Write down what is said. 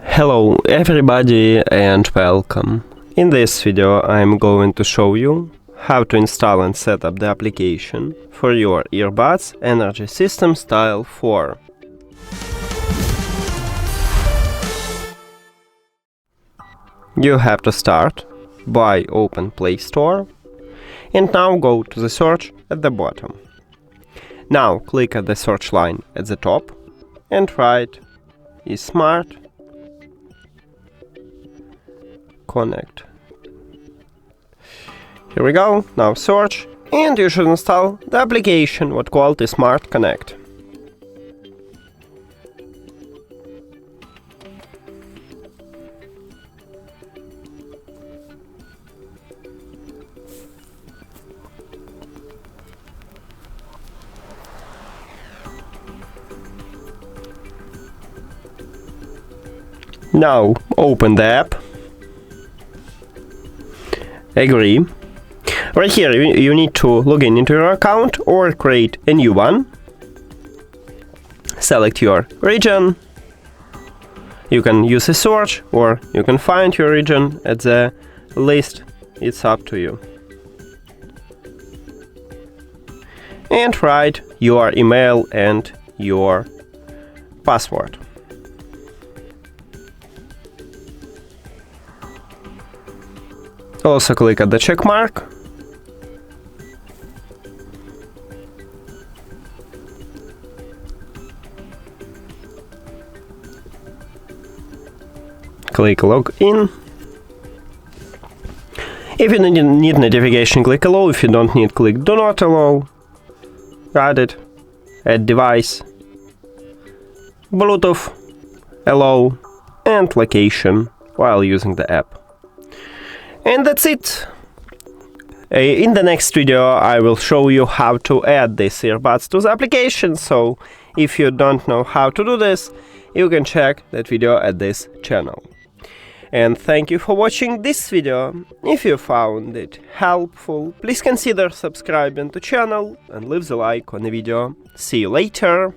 Hello everybody and welcome. In this video I'm going to show you how to install and set up the application for your earbuds Energy System Style 4. You have to start by open Play Store and now go to the search at the bottom. Now click at the search line at the top and write ESMART CONNECT. Here we go, now search, and you should install the application what called ESMART CONNECT. Now open the app. Agree. Right here you need to log in into your account or create a new one. Select your region. You can use a search or you can find your region at the list. It's up to you. And write your email and your password. Also click at the check mark. Click log in. If you need notification, click allow. If you don't need, click do not allow. Got it. Add device. Bluetooth. Allow. And location while using the app. And that's it. In the next video I will show you how to add these earbuds to the application, so if you don't know how to do this, you can check that video at this channel. And thank you for watching this video. If you found it helpful, please consider subscribing to the channel and leave the like on the video. See you later!